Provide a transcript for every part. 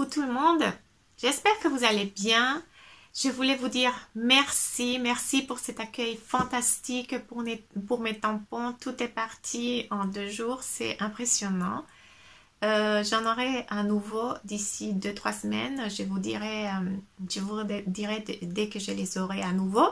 tout le monde. J'espère que vous allez bien. Je voulais vous dire merci, merci pour cet accueil fantastique pour mes tampons. Tout est parti en 2 jours, c'est impressionnant. J'en aurai un nouveau d'ici 2-3 semaines. Je vous dirai dès que je les aurai à nouveau.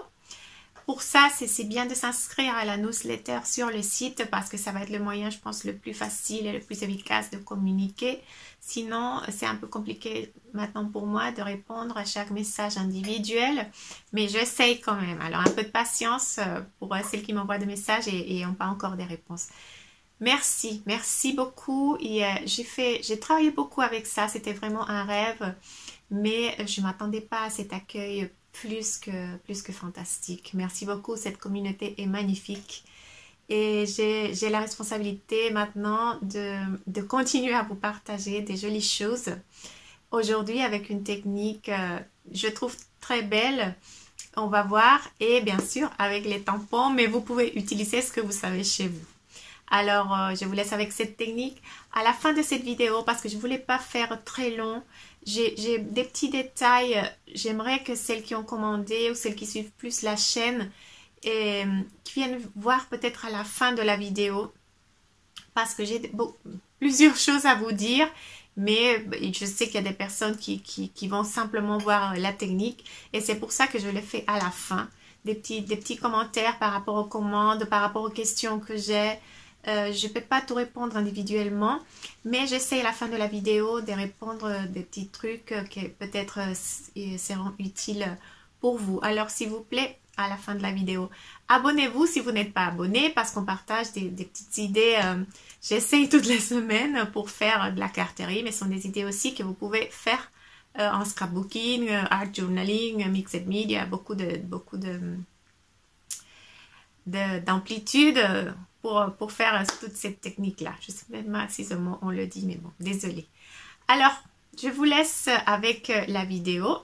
Pour ça, c'est bien de s'inscrire à la newsletter sur le site parce que ça va être le moyen, je pense, le plus facile et le plus efficace de communiquer. Sinon, c'est un peu compliqué maintenant pour moi de répondre à chaque message individuel, mais j'essaye quand même. Alors, un peu de patience pour celles qui m'envoient des messages et n'ont pas encore des réponses. Merci, merci beaucoup. Et j'ai travaillé beaucoup avec ça. C'était vraiment un rêve, mais je ne m'attendais pas à cet accueil plus que fantastique. Merci beaucoup. Cette communauté est magnifique. Et j'ai la responsabilité maintenant de continuer à vous partager des jolies choses. Aujourd'hui, avec une technique, je trouve très belle. On va voir. Et bien sûr, avec les tampons, mais vous pouvez utiliser ce que vous savez chez vous. Alors, je vous laisse avec cette technique. À la fin de cette vidéo, parce que je ne voulais pas faire très long, j'ai des petits détails. J'aimerais que celles qui ont commandé ou celles qui suivent plus la chaîne qui viennent voir peut-être à la fin de la vidéo. Parce que j'ai plusieurs choses à vous dire. Mais je sais qu'il y a des personnes qui vont simplement voir la technique. Et c'est pour ça que je le fais à la fin. Des petits commentaires par rapport aux commandes, par rapport aux questions que j'ai. Je ne peux pas tout répondre individuellement, mais j'essaie à la fin de la vidéo de répondre des petits trucs qui peut-être seront utiles pour vous. Alors s'il vous plaît, à la fin de la vidéo, abonnez-vous si vous n'êtes pas abonné parce qu'on partage des petites idées. J'essaye toutes les semaines pour faire de la carterie, mais ce sont des idées aussi que vous pouvez faire en scrapbooking, art journaling, mixed media, beaucoup d'amplitude pour faire toute cette technique-là. Je ne sais même pas si ce mot on le dit, mais bon, désolé. Alors, je vous laisse avec la vidéo.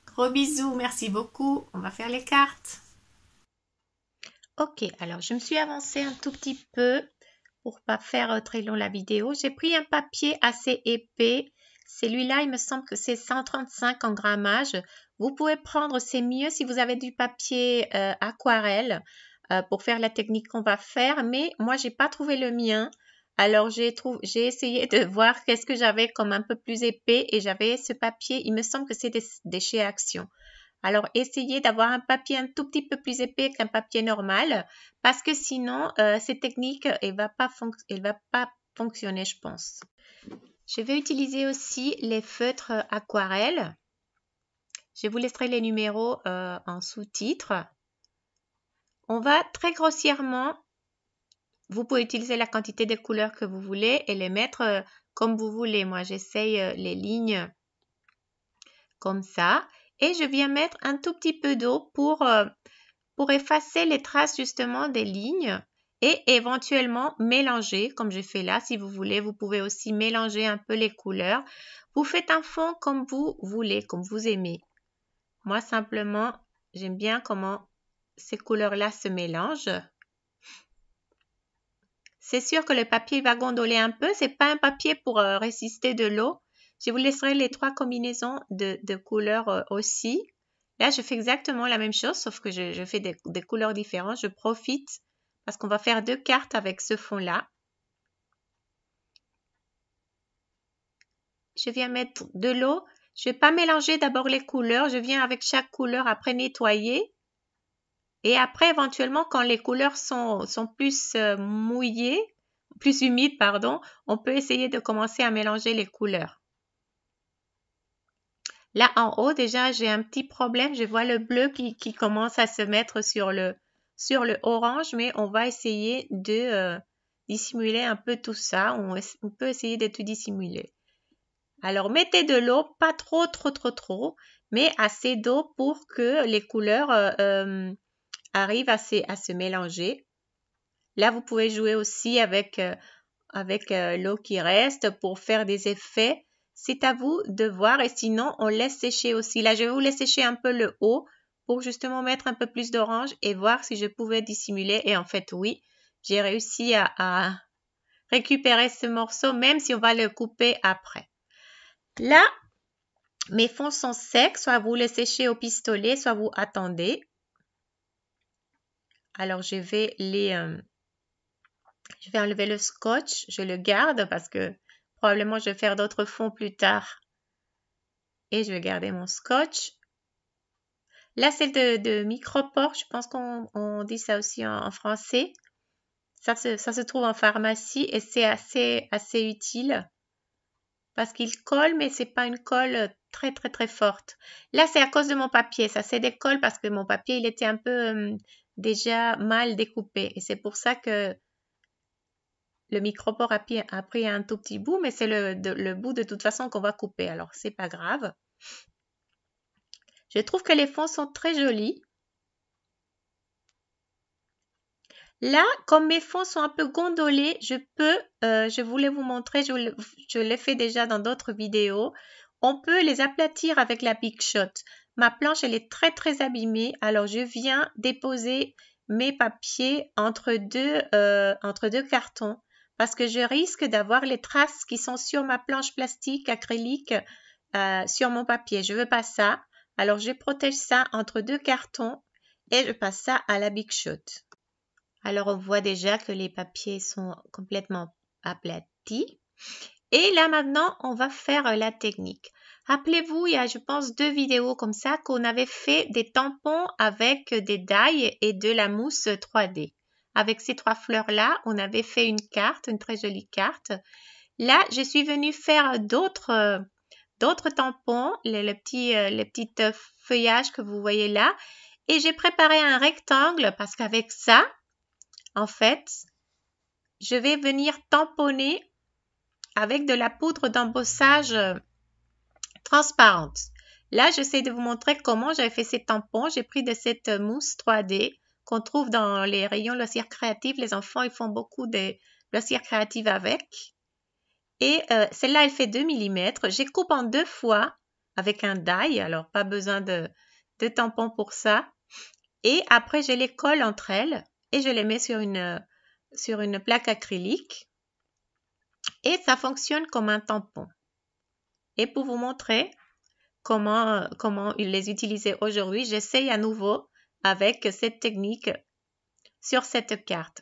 Gros bisous, merci beaucoup. On va faire les cartes. Ok, alors je me suis avancée un tout petit peu pour pas faire très long la vidéo. J'ai pris un papier assez épais. Celui-là, il me semble que c'est 135 en grammage. Vous pouvez prendre, c'est mieux si vous avez du papier aquarelle pour faire la technique qu'on va faire. Mais moi, j'ai pas trouvé le mien. Alors, j'ai essayé de voir qu'est-ce que j'avais comme un peu plus épais et j'avais ce papier. Il me semble que c'est des chez Action. Alors, essayez d'avoir un papier un tout petit peu plus épais qu'un papier normal parce que sinon, cette technique, elle va pas fonctionner, je pense. Je vais utiliser aussi les feutres aquarelles. Je vous laisserai les numéros en sous-titres. On va très grossièrement, vous pouvez utiliser la quantité de couleurs que vous voulez et les mettre comme vous voulez. Moi, j'essaye les lignes comme ça. Et je viens mettre un tout petit peu d'eau pour effacer les traces justement des lignes et éventuellement mélanger comme je fais là. Si vous voulez, vous pouvez aussi mélanger un peu les couleurs. Vous faites un fond comme vous voulez, comme vous aimez. Moi, simplement, j'aime bien comment ces couleurs-là se mélangent. C'est sûr que le papier va gondoler un peu. C'est pas un papier pour résister de l'eau. Je vous laisserai les 3 combinaisons de couleurs aussi. Là, je fais exactement la même chose, sauf que je fais des couleurs différentes. Je profite parce qu'on va faire 2 cartes avec ce fond-là. Je viens mettre de l'eau. Je ne vais pas mélanger d'abord les couleurs. Je viens avec chaque couleur après nettoyer. Et après, éventuellement, quand les couleurs sont plus mouillées, plus humides, pardon, on peut essayer de commencer à mélanger les couleurs. Là, en haut, déjà, j'ai un petit problème. Je vois le bleu qui commence à se mettre sur le orange, mais on va essayer de dissimuler un peu tout ça. On peut essayer de tout dissimuler. Alors, mettez de l'eau, pas trop, mais assez d'eau pour que les couleurs arrivent à se mélanger. Là, vous pouvez jouer aussi avec l'eau qui reste pour faire des effets. C'est à vous de voir et sinon, on laisse sécher aussi. Là, je vais vous laisser sécher un peu le haut pour justement mettre un peu plus d'orange et voir si je pouvais dissimuler. Et en fait, oui, j'ai réussi à récupérer ce morceau, même si on va le couper après. Là, Mes fonds sont secs, soit vous les séchez au pistolet, soit vous attendez. Alors, je vais enlever le scotch, je le garde parce que probablement je vais faire d'autres fonds plus tard. Et je vais garder mon scotch. Là, c'est de micropore, je pense qu'on dit ça aussi en français. Ça se trouve en pharmacie et c'est assez utile parce qu'il colle, mais c'est pas une colle très très très forte. Là, c'est à cause de mon papier. Ça se décolle parce que mon papier, il était un peu déjà mal découpé. Et c'est pour ça que le micropore a pris un tout petit bout, mais c'est le bout de toute façon qu'on va couper. Alors, c'est pas grave. Je trouve que les fonds sont très jolis. Là, comme mes fonds sont un peu gondolés, je voulais vous montrer, je l'ai fait déjà dans d'autres vidéos, on peut les aplatir avec la Big Shot. Ma planche, elle est très très abîmée, alors je viens déposer mes papiers entre deux cartons parce que je risque d'avoir les traces qui sont sur ma planche plastique acrylique sur mon papier. Je veux pas ça, alors je protège ça entre deux cartons et je passe ça à la Big Shot. Alors, on voit déjà que les papiers sont complètement aplatis. Et là, maintenant, on va faire la technique. Rappelez-vous, il y a, je pense, 2 vidéos comme ça qu'on avait fait des tampons avec des die et de la mousse 3D. Avec ces 3 fleurs-là, on avait fait une carte, une très jolie carte. Là, je suis venue faire d'autres tampons, les petits feuillages que vous voyez là. Et j'ai préparé un rectangle parce qu'avec ça, en fait, je vais venir tamponner avec de la poudre d'embossage transparente. Là, j'essaie de vous montrer comment j'avais fait ces tampons. J'ai pris de cette mousse 3D qu'on trouve dans les rayons loisirs créatifs. Les enfants, ils font beaucoup de loisirs créatifs avec. Et celle-là, elle fait 2 mm. Je coupe en 2 fois avec un die. Alors, pas besoin de tampons pour ça. Et après, je les colle entre elles et je les mets sur une plaque acrylique et ça fonctionne comme un tampon. Et pour vous montrer comment les utiliser aujourd'hui, j'essaye à nouveau avec cette technique sur cette carte.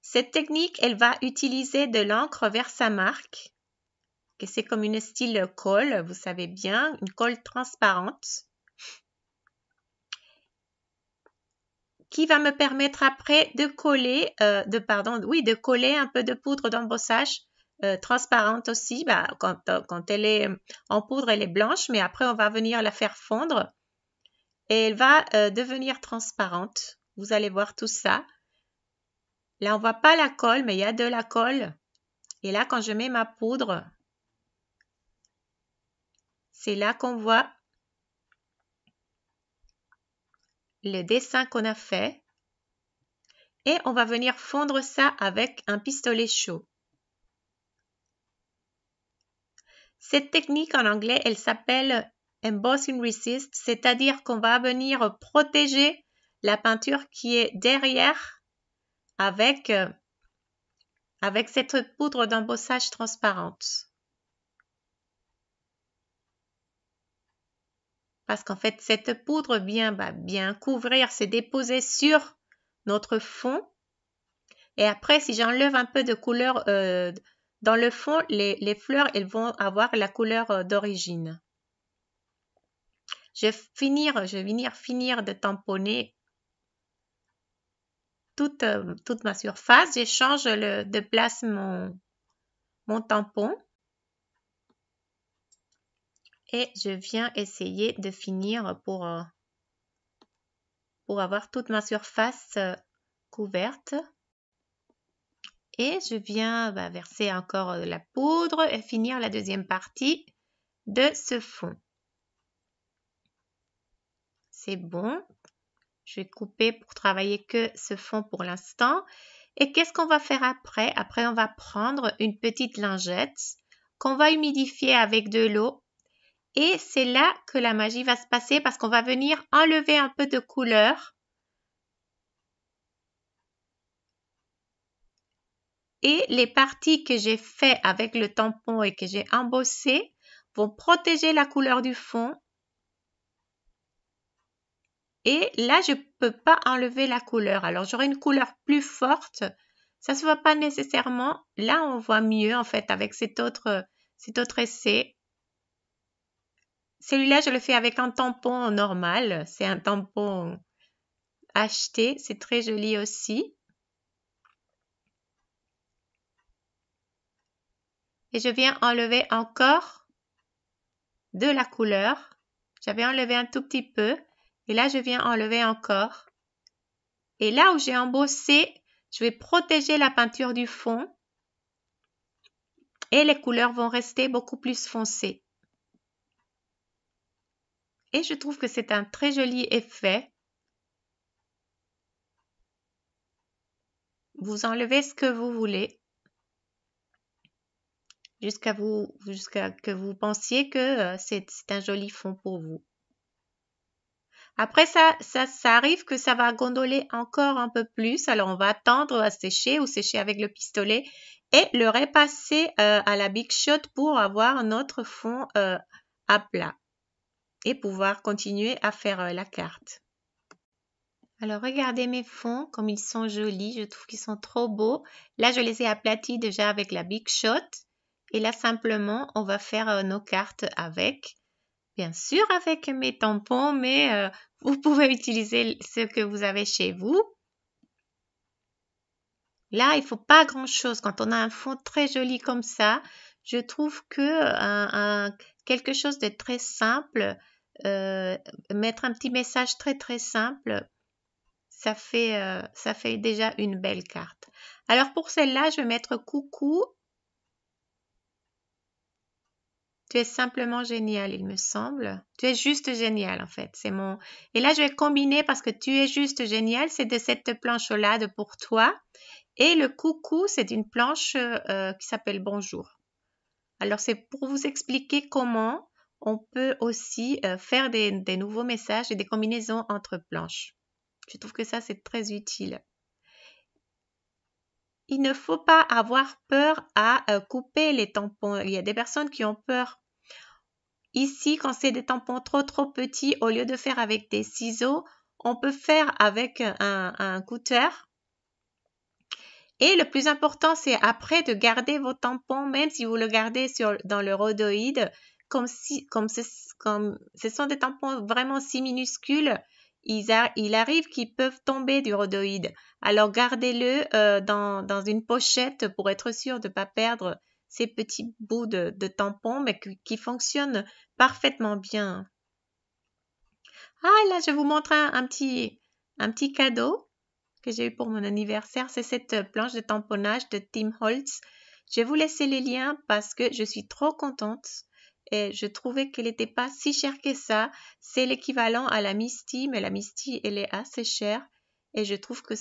Cette technique, elle va utiliser de l'encre Versamark, que c'est comme une style colle, vous savez bien, une colle transparente, qui va me permettre après de coller, de coller un peu de poudre d'embossage transparente aussi. Quand elle est en poudre, elle est blanche, mais après, on va venir la faire fondre et elle va devenir transparente. Vous allez voir tout ça. Là, on ne voit pas la colle, mais il y a de la colle. Et là, quand je mets ma poudre, c'est là qu'on voit le dessin qu'on a fait. Et on va venir fondre ça avec un pistolet chaud. Cette technique en anglais, elle s'appelle Embossing Resist, c'est-à-dire qu'on va venir protéger la peinture qui est derrière avec cette poudre d'embossage transparente. Parce qu'en fait, cette poudre vient bien couvrir, se déposer sur notre fond. Et après, si j'enlève un peu de couleur dans le fond, les fleurs, elles vont avoir la couleur d'origine. Je vais finir de tamponner toute ma surface. Je change de place mon tampon. Et je viens essayer de finir pour avoir toute ma surface couverte. Et je viens verser encore la poudre et finir la deuxième partie de ce fond. C'est bon. Je vais couper pour travailler que ce fond pour l'instant. Et qu'est-ce qu'on va faire après? Après, on va prendre une petite lingette qu'on va humidifier avec de l'eau. Et c'est là que la magie va se passer parce qu'on va venir enlever un peu de couleur. Et les parties que j'ai fait avec le tampon et que j'ai embossé, vont protéger la couleur du fond. Et là, je ne peux pas enlever la couleur. Alors, j'aurai une couleur plus forte. Ça ne se voit pas nécessairement. Là, on voit mieux en fait avec cet autre essai. Celui-là, je le fais avec un tampon normal. C'est un tampon acheté. C'est très joli aussi. Et je viens enlever encore de la couleur. J'avais enlevé un tout petit peu. Et là, je viens enlever encore. Et là où j'ai embossé, je vais protéger la peinture du fond. Et les couleurs vont rester beaucoup plus foncées. Et je trouve que c'est un très joli effet. Vous enlevez ce que vous voulez. Jusqu'à que vous pensiez que c'est un joli fond pour vous. Après ça arrive que ça va gondoler encore un peu plus. Alors on va attendre à sécher ou sécher avec le pistolet et le repasser à la Big Shot pour avoir notre fond à plat et pouvoir continuer à faire la carte. Alors regardez mes fonds comme ils sont jolis, je trouve qu'ils sont trop beaux. Là je les ai aplatis déjà avec la Big Shot et là simplement on va faire nos cartes avec. Bien sûr avec mes tampons, mais vous pouvez utiliser ce que vous avez chez vous. Là, il ne faut pas grand-chose. Quand on a un fond très joli comme ça, je trouve que quelque chose de très simple, mettre un petit message très très simple, ça fait déjà une belle carte. Alors pour celle-là, je vais mettre coucou. Tu es simplement génial, il me semble. Tu es juste génial, en fait. C'est mon. Et là, je vais combiner parce que tu es juste génial. C'est de cette planche-là de pour toi. Et le coucou, c'est une planche qui s'appelle bonjour. Alors, c'est pour vous expliquer comment on peut aussi faire des nouveaux messages et des combinaisons entre planches. Je trouve que ça, c'est très utile. Il ne faut pas avoir peur à couper les tampons. Il y a des personnes qui ont peur. Ici, quand c'est des tampons trop petits, au lieu de faire avec des ciseaux, on peut faire avec un cutter. Et le plus important, c'est après de garder vos tampons, même si vous le gardez dans le rhodoïde, comme ce sont des tampons vraiment si minuscules, il arrive qu'ils peuvent tomber du rhodoïde. Alors gardez-le dans une pochette pour être sûr de ne pas perdre ces petits bouts de tampons, mais qui fonctionnent parfaitement bien. Ah, là, je vous montre un petit cadeau que j'ai eu pour mon anniversaire. C'est cette planche de tamponnage de Tim Holtz. Je vais vous laisser les liens parce que je suis trop contente et je trouvais qu'elle n'était pas si chère que ça. C'est l'équivalent à la Misty, mais la Misty, elle est assez chère. Et je trouve que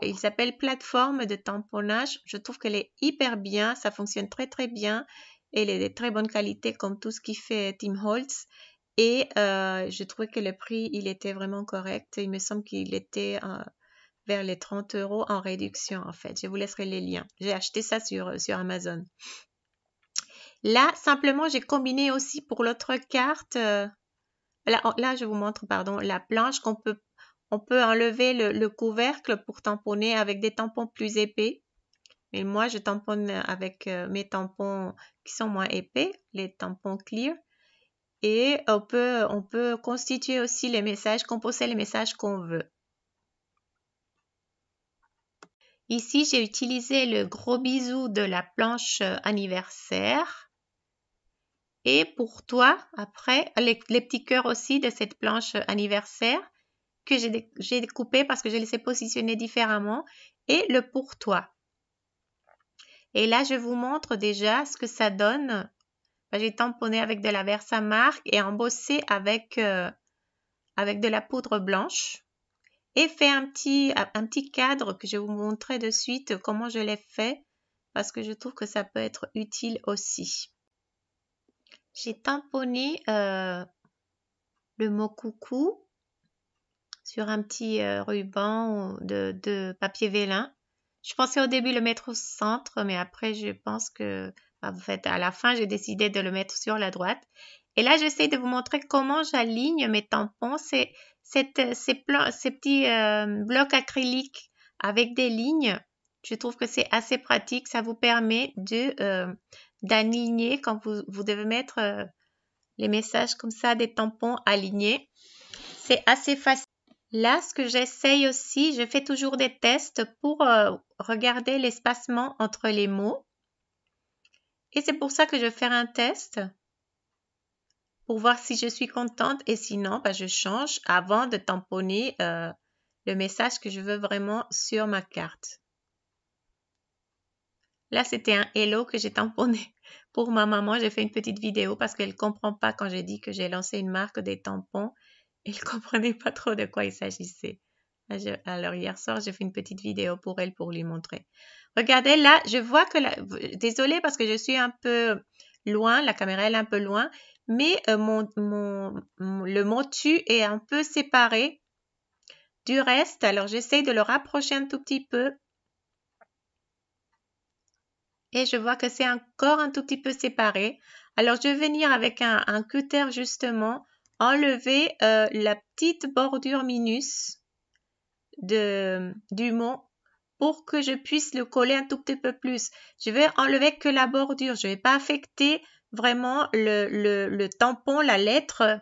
il s'appelle plateforme de tamponnage. Je trouve qu'elle est hyper bien. Ça fonctionne très très bien. Elle est de très bonne qualité comme tout ce qui fait Tim Holtz. Et je trouvais que le prix, il était vraiment correct. Il me semble qu'il était vers les 30 € en réduction en fait. Je vous laisserai les liens. J'ai acheté ça sur Amazon. Là, simplement, j'ai combiné aussi pour l'autre carte. Là, je vous montre, pardon, la planche on peut enlever le couvercle pour tamponner avec des tampons plus épais. Mais moi, je tamponne avec mes tampons qui sont moins épais, les tampons clear. Et on peut constituer aussi les messages, composer les messages qu'on veut. Ici, j'ai utilisé le gros bisou de la planche anniversaire. Et pour toi, après, les petits cœurs aussi de cette planche anniversaire que j'ai découpé parce que je les ai positionnés différemment. Et le pour toi. Et là, je vous montre déjà ce que ça donne. J'ai tamponné avec de la Versamark et embossé avec de la poudre blanche. Et fait un petit cadre que je vais vous montrer de suite comment je l'ai fait parce que je trouve que ça peut être utile aussi. J'ai tamponné le mot coucou sur un petit ruban de papier vélin. Je pensais au début le mettre au centre, mais après je pense que En fait, à la fin, j'ai décidé de le mettre sur la droite. Et là, j'essaie de vous montrer comment j'aligne mes tampons. Ces petits blocs acryliques avec des lignes. Je trouve que c'est assez pratique. Ça vous permet d'aligner quand vous devez mettre les messages comme ça, des tampons alignés. C'est assez facile. Là, ce que j'essaye aussi, je fais toujours des tests pour regarder l'espacement entre les mots. Et c'est pour ça que je vais faire un test pour voir si je suis contente et sinon, je change avant de tamponner le message que je veux vraiment sur ma carte. Là, c'était un hello que j'ai tamponné pour ma maman. J'ai fait une petite vidéo parce qu'elle ne comprend pas quand j'ai dit que j'ai lancé une marque des tampons. Elle ne comprenait pas trop de quoi il s'agissait. Alors, hier soir, j'ai fait une petite vidéo pour elle pour lui montrer. Regardez, là, je vois que... Désolée parce que je suis un peu loin. La caméra, elle est un peu loin. Mais le mot tu est un peu séparé du reste. Alors, j'essaie de le rapprocher un tout petit peu. Et je vois que c'est encore un tout petit peu séparé. Alors, je vais venir avec un cutter justement, enlever la petite bordure minus du mot pour que je puisse le coller un tout petit peu plus. Je vais enlever que la bordure. Je ne vais pas affecter vraiment le tampon, la lettre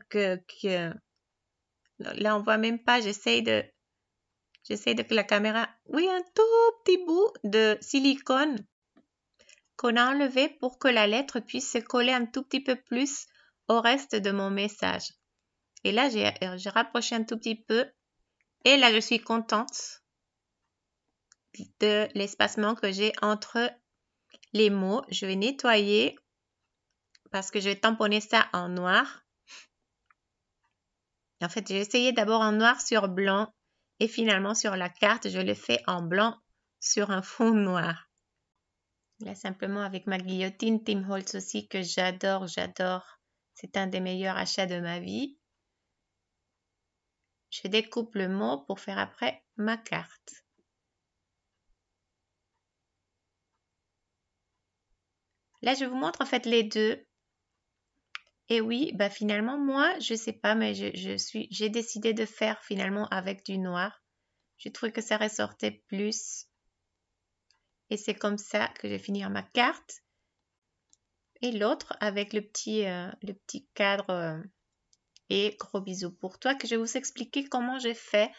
là, on voit même pas. J'essaie de que la caméra... Oui, un tout petit bout de silicone qu'on a enlevé pour que la lettre puisse se coller un tout petit peu plus au reste de mon message. Et là, j'ai rapproché un tout petit peu. Et là, je suis contente de l'espacement que j'ai entre les mots. Je vais nettoyer parce que je vais tamponner ça en noir. En fait, j'ai essayé d'abord en noir sur blanc et finalement sur la carte, je le fais en blanc sur un fond noir. Là, simplement avec ma guillotine Tim Holtz aussi que j'adore. C'est un des meilleurs achats de ma vie. Je découpe le mot pour faire après ma carte. Là, je vous montre en fait les deux. Et oui, finalement, moi, je sais pas, mais j'ai décidé de faire finalement avec du noir. Je trouvais que ça ressortait plus. Et c'est comme ça que je vais finir ma carte. Et l'autre avec le petit cadre et gros bisous pour toi, que je vais vous expliquer comment j'ai fait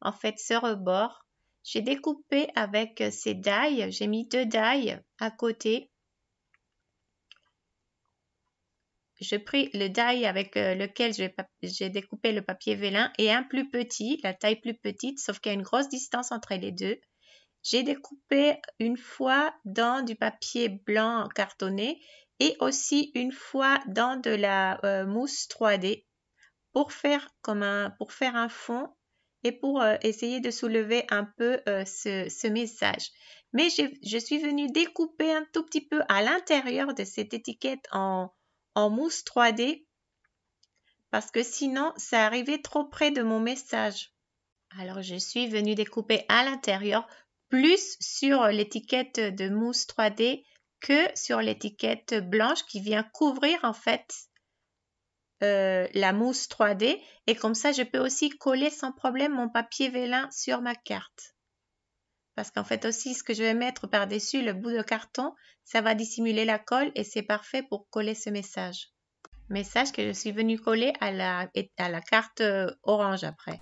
en fait ce rebord. J'ai découpé avec ces die, j'ai mis 2 die à côté. J'ai pris le die avec lequel j'ai découpé le papier vélin et un plus petit, la taille plus petite, sauf qu'il y a une grosse distance entre les deux. J'ai découpé une fois dans du papier blanc cartonné et aussi une fois dans de la mousse 3D pour faire un fond et pour essayer de soulever un peu ce message. Mais je suis venue découper un tout petit peu à l'intérieur de cette étiquette en mousse 3D parce que sinon, ça arrivait trop près de mon message. Alors, je suis venue découper à l'intérieur plus sur l'étiquette de mousse 3D que sur l'étiquette blanche qui vient couvrir en fait la mousse 3D et comme ça, je peux aussi coller sans problème mon papier vélin sur ma carte. Parce qu'en fait aussi, ce que je vais mettre par-dessus le bout de carton, ça va dissimuler la colle et c'est parfait pour coller ce message. Message que je suis venue coller à la carte orange après.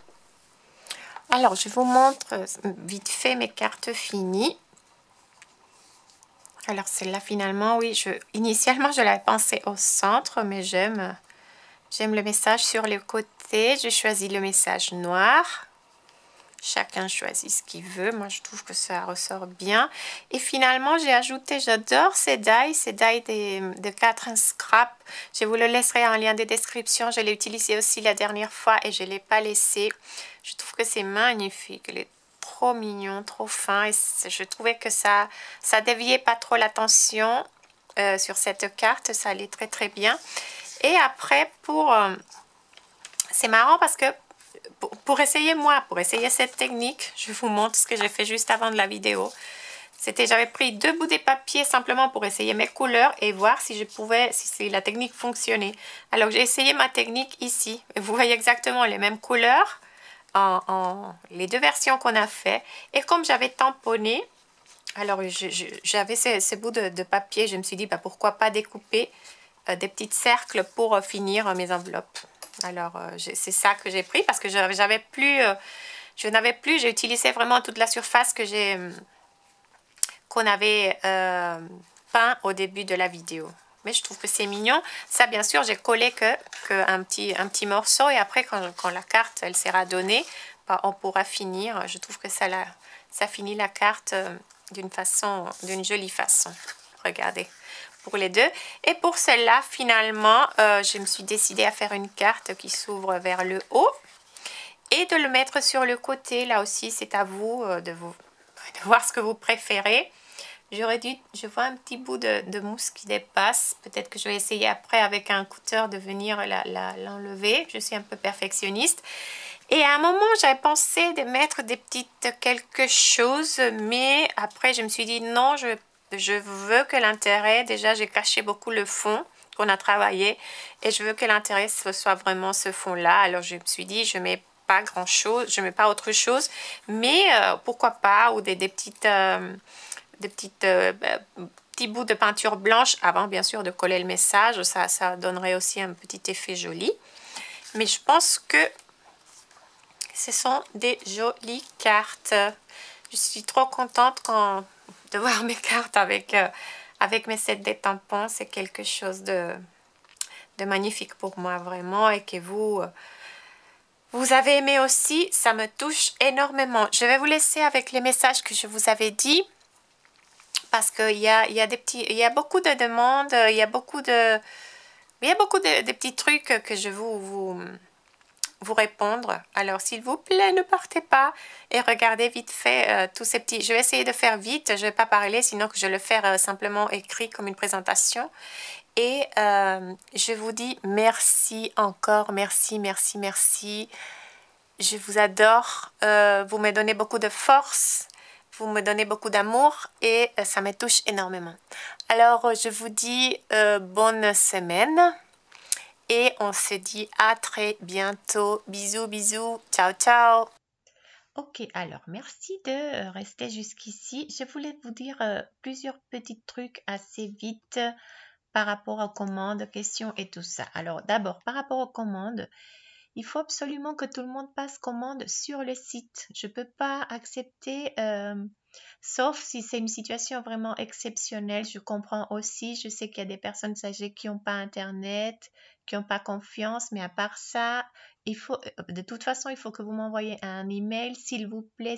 Alors, je vous montre vite fait mes cartes finies. Alors, celle-là, finalement, oui, initialement, je l'avais pensée au centre, mais j'aime le message sur le côté. J'ai choisi le message noir. Chacun choisit ce qu'il veut. Moi, je trouve que ça ressort bien. Et finalement, j'ai ajouté, j'adore ces die de 4 scrap. Je vous le laisserai en lien de description. Je l'ai utilisé aussi la dernière fois et je ne l'ai pas laissé. Je trouve que c'est magnifique. Il est trop mignon, trop fin. Et je trouvais que ça déviait pas trop l'attention sur cette carte. Ça allait très très bien. Et après, c'est marrant parce que pour essayer cette technique, je vous montre ce que j'ai fait juste avant de la vidéo. j'avais pris 2 bouts de papier simplement pour essayer mes couleurs et voir si si la technique fonctionnait. Alors j'ai essayé ma technique ici. Vous voyez exactement les mêmes couleurs les 2 versions qu'on a fait. Et comme j'avais tamponné, alors j'avais ces bouts de papier, je me suis dit pourquoi pas découper des petits cercles pour finir mes enveloppes. Alors c'est ça que j'ai pris parce que j'ai utilisé vraiment toute la surface qu'on avait peint au début de la vidéo. Mais je trouve que c'est mignon. Ça, bien sûr, j'ai collé un petit morceau et après, quand la carte elle sera donnée, on pourra finir. Je trouve que ça finit la carte d'une jolie façon. Regardez, pour les deux. Et pour celle-là, finalement, je me suis décidée à faire une carte qui s'ouvre vers le haut et de le mettre sur le côté. Là aussi, c'est à vous de voir ce que vous préférez. Je vois un petit bout de mousse qui dépasse. Peut-être que je vais essayer après avec un cutter de venir l'enlever. Je suis un peu perfectionniste. Et à un moment, j'avais pensé de mettre des petites quelque chose. Mais après, je me suis dit non, je veux que l'intérêt... Déjà, j'ai caché beaucoup le fond qu'on a travaillé. Et je veux que l'intérêt soit vraiment ce fond-là. Alors, je me suis dit, je mets pas grand-chose. Je mets pas autre chose. Mais pourquoi pas. Ou des petites... petits bouts de peinture blanche avant bien sûr de coller le message, ça donnerait aussi un petit effet joli. Mais je pense que ce sont des jolies cartes. Je suis trop contente de voir mes cartes avec mes sets de tampons. C'est quelque chose de magnifique pour moi vraiment et que vous avez aimé aussi, ça me touche énormément. Je vais vous laisser avec les messages que je vous avais dit. Parce qu'il y a beaucoup de demandes, il y a beaucoup de petits trucs que je vais vous répondre. Alors, s'il vous plaît, ne partez pas et regardez vite fait tous ces petits... Je vais essayer de faire vite, je ne vais pas parler, sinon que je vais le faire simplement écrit comme une présentation. Et je vous dis merci encore, merci, merci, merci. Je vous adore, vous me donnez beaucoup de force. Vous me donnez beaucoup d'amour et ça me touche énormément. Alors, je vous dis bonne semaine et on se dit à très bientôt. Bisous, bisous. Ciao, ciao. Ok, alors merci de rester jusqu'ici. Je voulais vous dire plusieurs petits trucs assez vite par rapport aux commandes, questions et tout ça. Alors, d'abord, par rapport aux commandes, il faut absolument que tout le monde passe commande sur le site. Je ne peux pas accepter, sauf si c'est une situation vraiment exceptionnelle. Je comprends aussi, je sais qu'il y a des personnes âgées qui n'ont pas Internet, qui n'ont pas confiance, mais à part ça, de toute façon, il faut que vous m'envoyez un email. S'il vous plaît,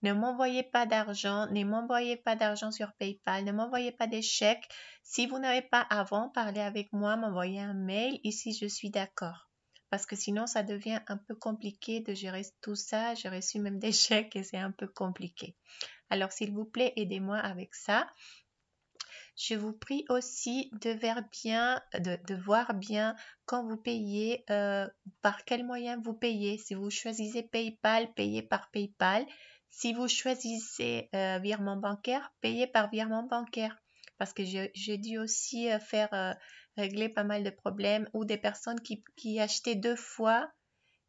ne m'envoyez pas d'argent, ne m'envoyez pas d'argent sur PayPal, ne m'envoyez pas des chèques. Si vous n'avez pas avant parlé avec moi, m'envoyez un mail. Ici, je suis d'accord. Parce que sinon, ça devient un peu compliqué de gérer tout ça. J'ai reçu même des chèques et c'est un peu compliqué. Alors, s'il vous plaît, aidez-moi avec ça. Je vous prie aussi de voir bien quand vous payez, par quel moyen vous payez. Si vous choisissez PayPal, payez par PayPal. Si vous choisissez virement bancaire, payez par virement bancaire. Parce que j'ai dû aussi régler pas mal de problèmes ou des personnes qui achetaient 2 fois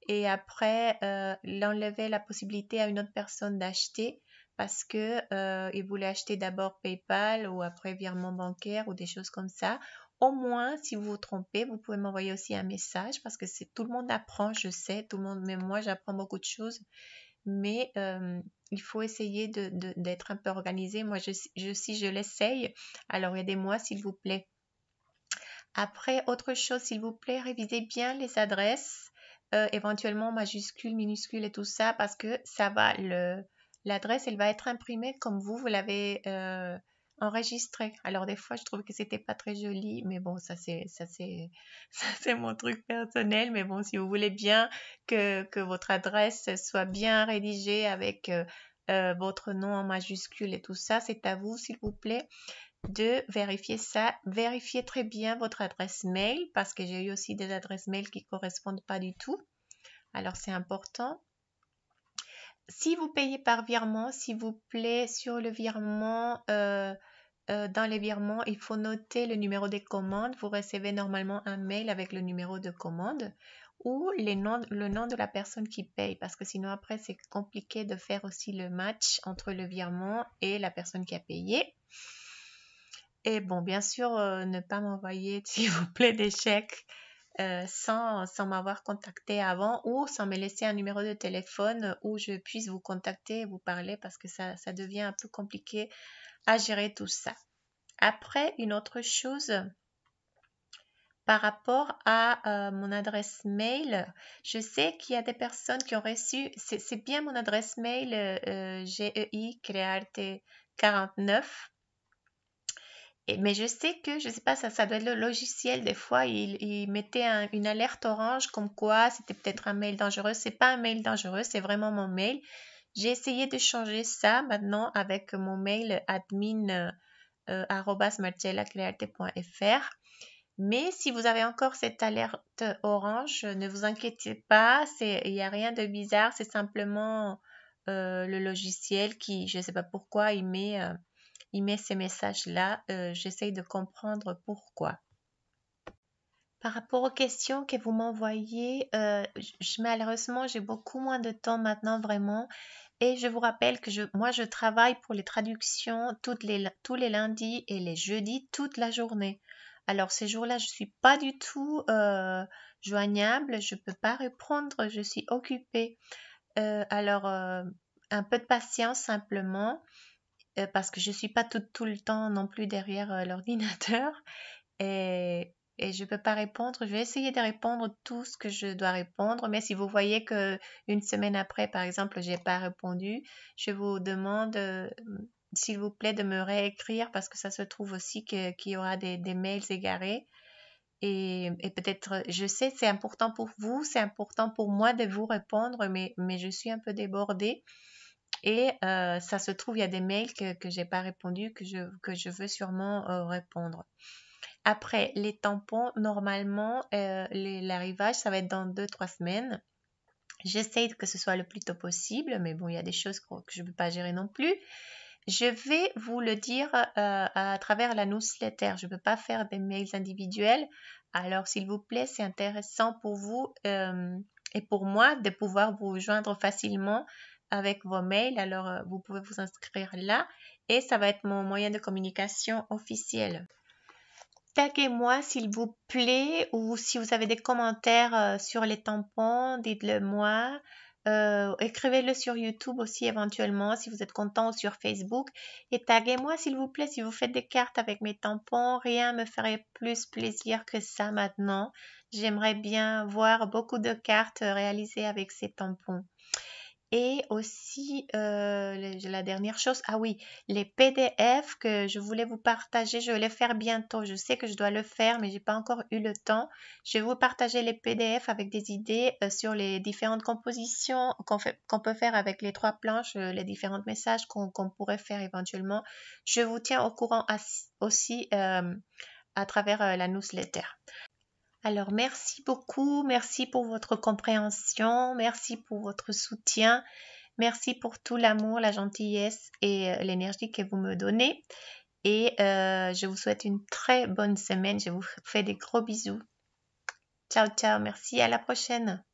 et après l'enlevaient la possibilité à une autre personne d'acheter parce que il voulait acheter d'abord PayPal ou après virement bancaire ou des choses comme ça. Au moins, si vous vous trompez, vous pouvez m'envoyer aussi un message parce que tout le monde apprend, je sais, tout le monde, même moi, j'apprends beaucoup de choses. Mais il faut essayer d'être un peu organisé. Moi, si je l'essaye, alors aidez-moi, s'il vous plaît. Après, autre chose, s'il vous plaît, révisez bien les adresses, éventuellement majuscules, minuscules et tout ça, parce que l'adresse, elle va être imprimée comme vous l'avez enregistrée. Alors, des fois, je trouve que c'était pas très joli, mais bon, ça c'est mon truc personnel. Mais bon, si vous voulez bien que votre adresse soit bien rédigée avec votre nom en majuscule et tout ça, c'est à vous, s'il vous plaît de vérifier ça. Vérifiez très bien votre adresse mail parce que j'ai eu aussi des adresses mail qui ne correspondent pas du tout. Alors, c'est important. si vous payez par virement, s'il vous plaît, sur le virement, dans les virements, il faut noter le numéro des commandes. Vous recevez normalement un mail avec le numéro de commande ou le nom de la personne qui paye, parce que sinon après c'est compliqué de faire aussi le match entre le virement et la personne qui a payé. Et bon, bien sûr, ne pas m'envoyer, s'il vous plaît, des chèques sans m'avoir contacté avant ou sans me laisser un numéro de téléphone où je puisse vous contacter et vous parler, parce que ça devient un peu compliqué à gérer tout ça. Après, une autre chose par rapport à mon adresse mail, je sais qu'il y a des personnes qui ont reçu, c'est bien mon adresse mail GEI Crearte 49. Mais je sais que, je sais pas, ça doit être le logiciel. Des fois, il mettait une alerte orange comme quoi c'était peut-être un mail dangereux. C'est pas un mail dangereux, c'est vraiment mon mail. J'ai essayé de changer ça maintenant avec mon mail admin @marcellacrearte.fr. Mais si vous avez encore cette alerte orange, ne vous inquiétez pas, il n'y a rien de bizarre, c'est simplement le logiciel qui, je ne sais pas pourquoi, il met ces messages-là. J'essaye de comprendre pourquoi. Par rapport aux questions que vous m'envoyez, malheureusement, j'ai beaucoup moins de temps maintenant vraiment. Et je vous rappelle que moi, je travaille pour les traductions tous les lundis et les jeudis toute la journée. Alors, ces jours-là, je ne suis pas du tout joignable. Je ne peux pas répondre. Je suis occupée. Alors, un peu de patience simplement, parce que je ne suis pas tout le temps non plus derrière l'ordinateur. Et je ne peux pas répondre. Je vais essayer de répondre tout ce que je dois répondre. Mais si vous voyez qu'une semaine après, par exemple, je n'ai pas répondu, je vous demande, s'il vous plaît, de me réécrire, parce que ça se trouve aussi qu'il y aura des mails égarés. Et peut-être, je sais, c'est important pour vous, c'est important pour moi de vous répondre, mais je suis un peu débordée. Et ça se trouve, il y a des mails que je n'ai pas répondu, que je veux sûrement répondre. Après, les tampons, normalement, l'arrivage, ça va être dans 2-3 semaines. J'essaye que ce soit le plus tôt possible, mais bon, il y a des choses que je ne peux pas gérer non plus. Je vais vous le dire à travers la newsletter. Je ne peux pas faire des mails individuels. Alors, s'il vous plaît, c'est intéressant pour vous et pour moi de pouvoir vous joindre facilement avec vos mails. Alors, vous pouvez vous inscrire là et ça va être mon moyen de communication officiel. Taguez-moi s'il vous plaît, ou si vous avez des commentaires sur les tampons, dites-le moi. Écrivez-le sur YouTube aussi éventuellement si vous êtes content, ou sur Facebook. Et taguez-moi s'il vous plaît si vous faites des cartes avec mes tampons. Rien me ferait plus plaisir que ça maintenant. J'aimerais bien voir beaucoup de cartes réalisées avec ces tampons. Et aussi, la dernière chose, ah oui, les PDF que je voulais vous partager, je vais les faire bientôt. Je sais que je dois le faire, mais j'ai pas encore eu le temps. Je vais vous partager les PDF avec des idées sur les différentes compositions qu'on peut faire avec les 3 planches, les différents messages qu'on pourrait faire éventuellement. Je vous tiens au courant aussi à travers la newsletter. Alors, merci beaucoup, merci pour votre compréhension, merci pour votre soutien, merci pour tout l'amour, la gentillesse et l'énergie que vous me donnez. Et je vous souhaite une très bonne semaine, je vous fais des gros bisous. Ciao, ciao, merci, à la prochaine.